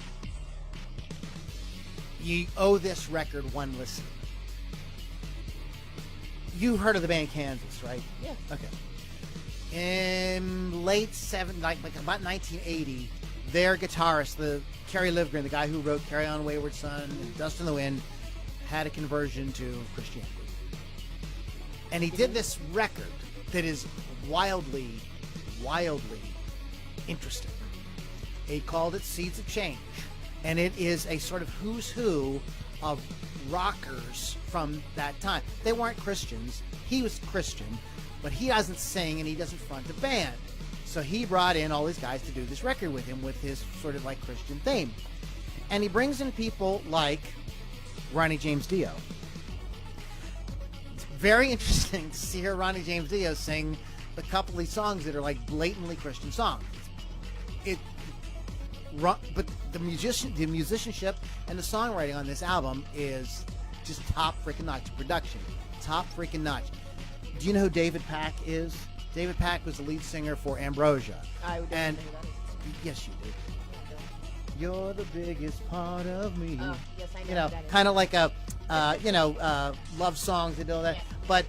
you owe this record one listen. You heard of the band Kansas, right? Yeah. Okay. In late like about 1980, their guitarist, the Kerry Livgren, the guy who wrote "Carry On, Wayward Son" and "Dust in the Wind," had a conversion to Christianity, and he did this record that is wildly interesting. He called it Seeds of Change, and it is a sort of who's who of rockers from that time. They weren't Christians. He was Christian, but he doesn't sing and he doesn't front a band. So he brought in all his guys to do this record with him with his sort of like Christian theme. And he brings in people like Ronnie James Dio. It's very interesting to see her, Ronnie James Dio, sing a couple of these songs that are like blatantly Christian songs. But the musicianship and the songwriting on this album is just top freaking notch. Production, top freaking notch. Do you know who David Pack is? David Pack was the lead singer for Ambrosia. I would definitely know that is. Yes, you do. You're the biggest part of me. Oh, yes, I know. You know, who that is. kind of like a, love songs and all that. Yeah. But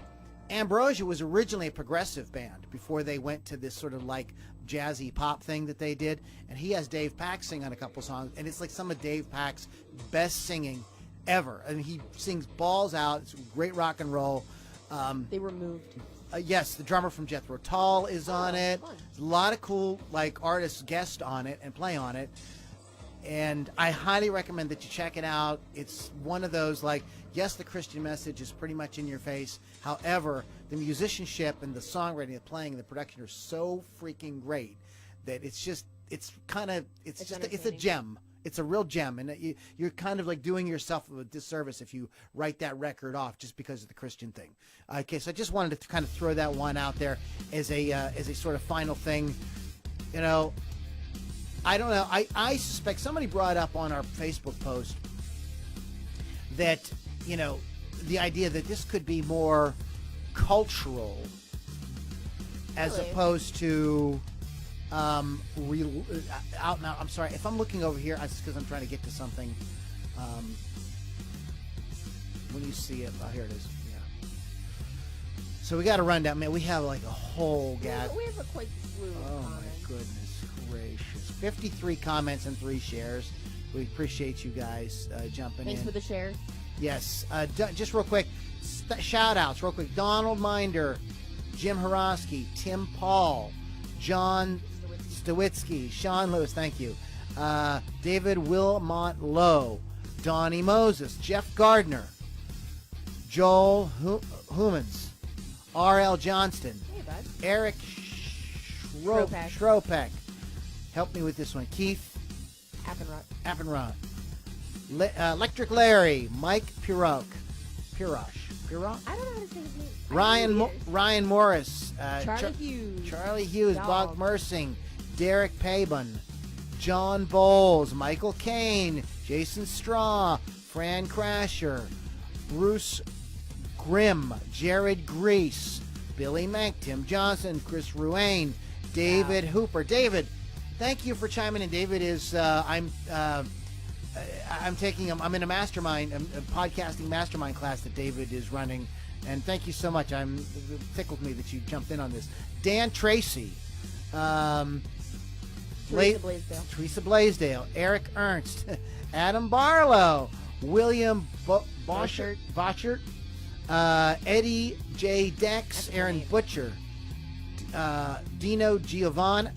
Ambrosia was originally a progressive band before they went to this sort of like jazzy pop thing that they did. And he has Dave Pack sing on a couple songs, and it's like some of Dave Pack's best singing ever. I mean, he sings balls out. It's great rock and roll. They were moved. Yes, the drummer from Jethro Tull is on it. fun. There's a lot of cool like artists guest on it and play on it. And I highly recommend that you check it out. It's one of those like, yes, the Christian message is pretty much in your face. However, the musicianship and the songwriting, the playing, and the production are so freaking great that it's a gem. It's a real gem, and you're kind of like doing yourself a disservice if you write that record off just because of the Christian thing. Okay, so I just wanted to kind of throw that one out there as a sort of final thing. You know, I don't know. I suspect somebody brought up on our Facebook post that, you know, the idea that this could be more cultural as Really? opposed to out and out. I'm sorry if I'm looking over here. It's because I'm trying to get to something. When you see it, oh, here it is. Yeah. So we got to run down. Man, we have like a whole gap. We have a quite slew of Oh comments. my goodness gracious! 53 comments and 3 shares. We appreciate you guys jumping Thanks in. for the share. Yes. Just real quick, shout outs real quick. Donald Minder, Jim Horosky, Tim Paul, John Stawitsky, Sean Lewis, thank you. David Wilmont Lowe, Donnie Moses, Jeff Gardner, Joel Humans, R.L. Johnston, Hey, bud. Eric Schropek. Schropek. Help me with this one. Keith Appenrod. Electric Larry, Mike Pirosh. I don't know how to say his name. I know who he is. Ryan Morris, Charlie Hughes. Bob Dog. Mersing, Derek Pabon, John Bowles, Michael Kane, Jason Straw, Fran Crasher, Bruce Grimm, Jared Grease, Billy Mank, Tim Johnson, Chris Ruane, David Hooper. David, thank you for chiming in. David is I'm in a mastermind, a podcasting mastermind class that David is running, and thank you so much. It tickled me that you jumped in on this. Dan Tracy, Teresa Blaisdell, Eric Ernst, Adam Barlow, William Boschert, Eddie J. Dex, Aaron Butcher, Dino Giovanone,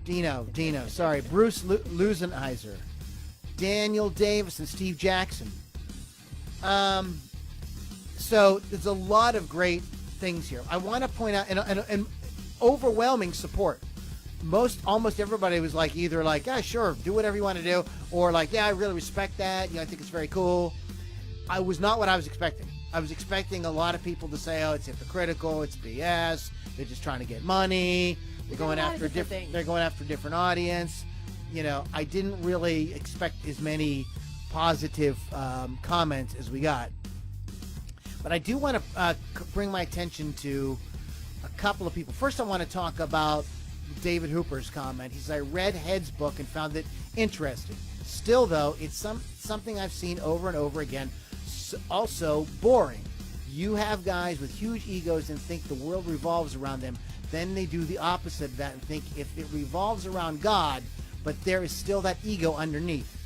Dino, sorry, Bruce Lusenheiser, Daniel Davis, and Steve Jackson. So there's a lot of great things here. I want to point out and overwhelming support. Almost everybody was like either like, yeah, sure, do whatever you want to do, or like, yeah, I really respect that. You know, I think it's very cool. I was not what I was expecting. I was expecting a lot of people to say, oh, it's hypocritical, it's BS, they're just trying to get money, they're going after a different audience. You know, I didn't really expect as many positive comments as we got. But I do want to bring my attention to a couple of people. First, I want to talk about David Hooper's comment. He says, I read Head's book and found it interesting. Still, though, it's something I've seen over and over again. Also boring. You have guys with huge egos and think the world revolves around them. Then they do the opposite of that and think if it revolves around God, but there is still that ego underneath.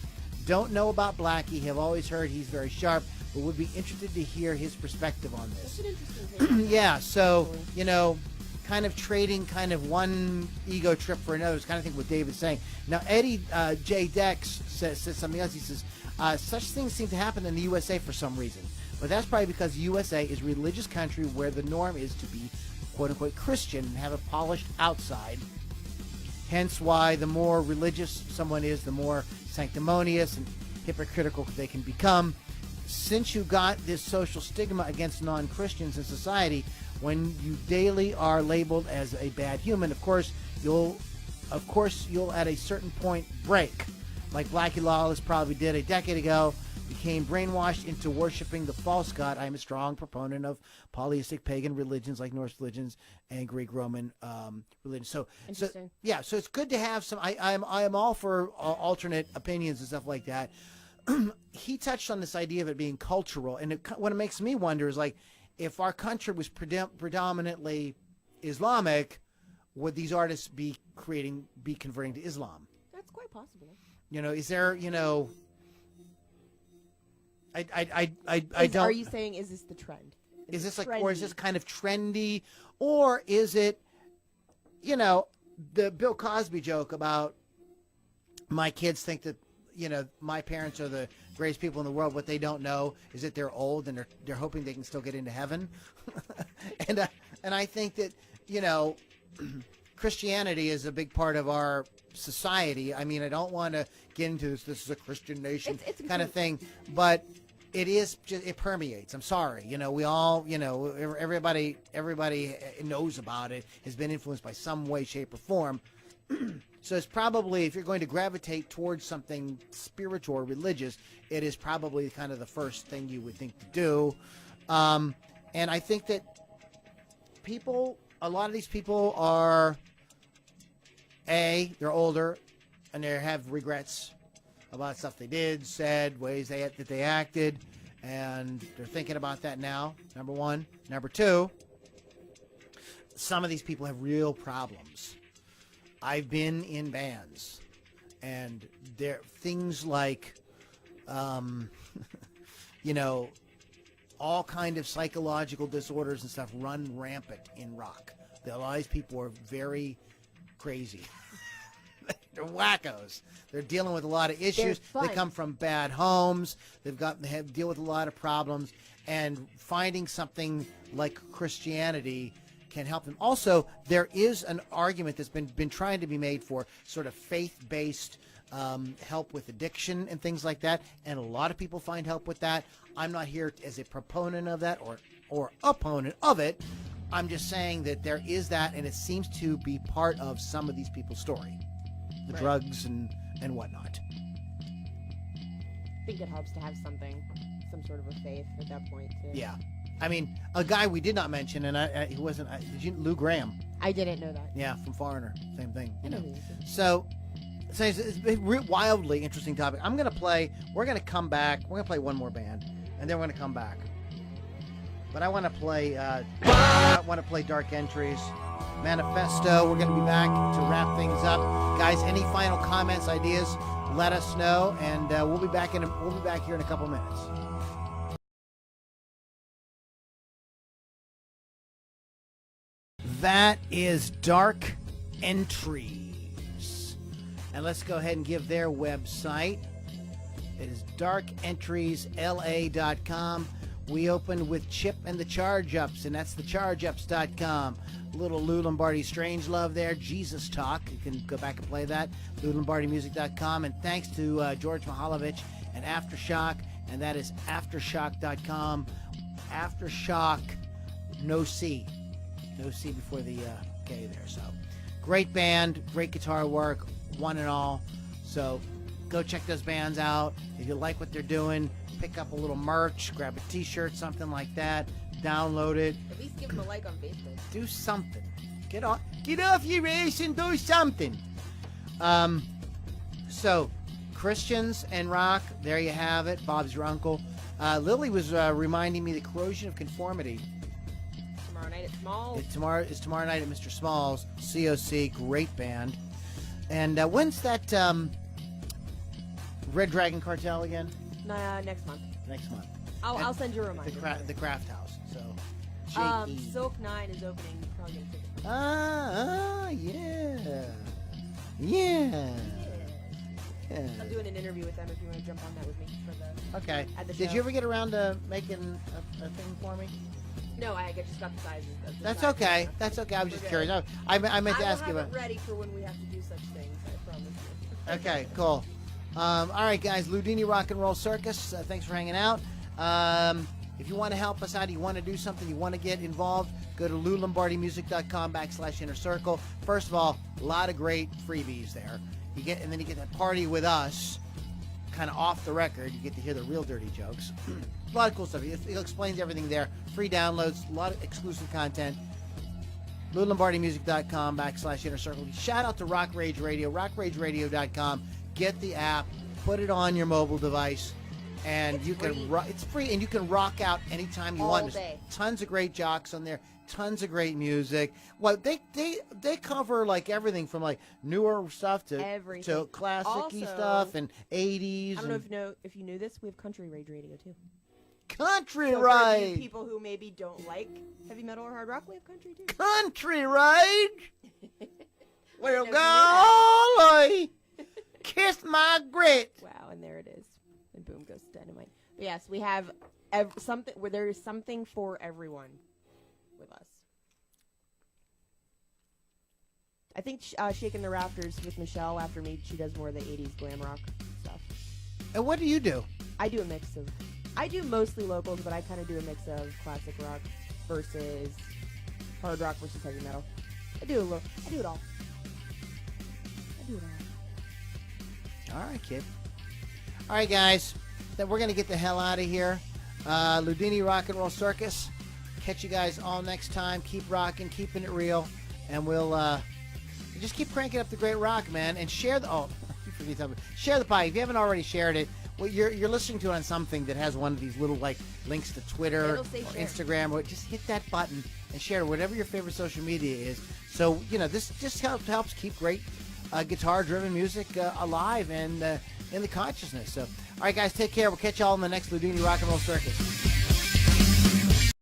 Don't know about Blackie. Have always heard he's very sharp, but would be interested to hear his perspective on this. That's an interesting take. Yeah, so, you know, kind of trading kind of one ego trip for another. It's kind of thing what David's saying. Now, Eddie J. Dex says something else. He says, such things seem to happen in the USA for some reason. But that's probably because the USA is a religious country where the norm is to be, quote-unquote, Christian and have a polished outside. Hence why the more religious someone is, the more sanctimonious and hypocritical they can become. Since you got this social stigma against non-Christians in society, when you daily are labeled as a bad human, of course you'll at a certain point break, like Blackie Lawless probably did a decade ago, became brainwashed into worshiping the false god. I am a strong proponent of polytheistic pagan religions like Norse religions and Greek Roman religions. So it's good to have some. I am all for alternate opinions and stuff like that. He touched on this idea of it being cultural, and what it makes me wonder is, like, if our country was predominantly Islamic, would these artists be converting to Islam? That's quite possible. Is there, I don't. Are you saying, is this the trend? Is this like, or is this kind of trendy, or is it, the Bill Cosby joke about my kids think that, my parents are the greatest people in the world. What they don't know is that they're old and they're hoping they can still get into heaven. and I think that, Christianity is a big part of our society. I mean, I don't want to get into this is a Christian nation kind of thing, but it is just, it permeates. I'm sorry. We all, everybody knows about it, has been influenced by some way, shape, or form. So it's probably, if you're going to gravitate towards something spiritual or religious, it is probably kind of the first thing you would think to do. And I think that a lot of these people are, they're older and they have regrets about stuff they did, said, ways that they acted, and they're thinking about that now, number one. Number two, some of these people have real problems. I've been in bands, and there things like, all kind of psychological disorders and stuff run rampant in rock. A lot of these people are very crazy. They're wackos. They're dealing with a lot of issues. They come from bad homes. They deal with a lot of problems, and finding something like Christianity can help them. Also, there is an argument that's been trying to be made for sort of faith-based help with addiction and things like that, and a lot of people find help with that. I'm not here as a proponent of that or opponent of it. I'm just saying that there is that, and it seems to be part of some of these people's story, the drugs and whatnot. I think it helps to have some sort of a faith at that point too. Yeah. I mean, a guy we did not mention, and he wasn't. Lou Graham. I didn't know that. Yeah, from Foreigner, same thing. So it's a wildly interesting topic. We're gonna come back. We're gonna play one more band, and then we're gonna come back. But I want to play. Dark Entries, Manifesto. We're gonna be back to wrap things up, guys. Any final comments, ideas? Let us know, and we'll be back here in a couple minutes. That is Dark Entries. And let's go ahead and give their website. It is darkentriesla.com. We opened with Chip and the Charge Ups, and that's thechargeups.com. Little Lou Lombardi Strange Love there, Jesus Talk. You can go back and play that. LouLombardiMusic.com. And thanks to George Mihalovich and Aftershock, and that is Aftershock.com. Aftershock, no C. No C before the K there. So great band, great guitar work, one and all. So go check those bands out. If you like what they're doing, pick up a little merch, grab a t-shirt, something like that, download it. At least give them a like on Facebook. Do something. Get off your ass and do something. So Christians and rock, there you have it. Bob's your uncle. Lily was reminding me the Corrosion of Conformity. Tomorrow night at Smalls. It's tomorrow night at Mr. Smalls. COC, great band. And when's that Red Dragon Cartel again? Next month. Next month. I'll send you a reminder. The Craft House. So J-E. Silk 9 is opening. You probably get a ticket. Yeah. Yeah. I'm doing an interview with them if you want to jump on that with me for the. Okay. At the Did show. you ever get around to making a thing for me? No, I just got the sizes. That's okay. That's okay. I was just curious. I meant to ask you I will about. have it ready for when we have to do such things. I promise you. Okay, cool. All right, guys. Loudini Rock and Roll Circus. Thanks for hanging out. If you want to help us out, you want to do something, you want to get involved, go to loulombardimusic.com/inner circle. First of all, a lot of great freebies there. And then you get that party with us, kind of off the record. You get to hear the real dirty jokes. A lot of cool stuff. It explains everything there. Free downloads, a lot of exclusive content. loulombardimusic.com/inner circle. Shout out to Rock Rage Radio, rockrageradio.com. Get the app, put it on your mobile device, and It's you can free. it's free, and you can rock out anytime you All want. day. There's tons of great jocks on there, tons of great music. Well, they cover like everything from like newer stuff to Everything. classic-y Also, stuff and 80s. I don't know if you knew this. We have Country Rage Radio too. Country So for you Ride. people who maybe don't like heavy metal or hard rock, we have country too. Country Ride. Well, know if you knew that. golly, kiss my grit. Wow, and there it is. And boom goes dynamite. But yes, we have something where there is something for everyone with us. I think Shaking the Rafters with Michelle after me, she does more of the 80s glam rock stuff. And what do you do? I do a mix of. I do mostly locals, but I kind of do a mix of classic rock versus hard rock versus heavy metal. I do it all. I do it all. All right, kid. All right, guys. Then we're going to get the hell out of here. Loudini Rock and Roll Circus. Catch you guys all next time. Keep rocking, keeping it real. And we'll just keep cranking up the great rock, man. And share the... Oh, you forget something. Share the pie. If you haven't already shared it, well, you're listening to it on something that has one of these little, like, links to Twitter It'll say or share. Instagram. Or just hit that button and share whatever your favorite social media is. So, this just helps keep great guitar-driven music alive and in the consciousness. So, all right, guys, take care. We'll catch you all in the next Loudini Rock and Roll Circus.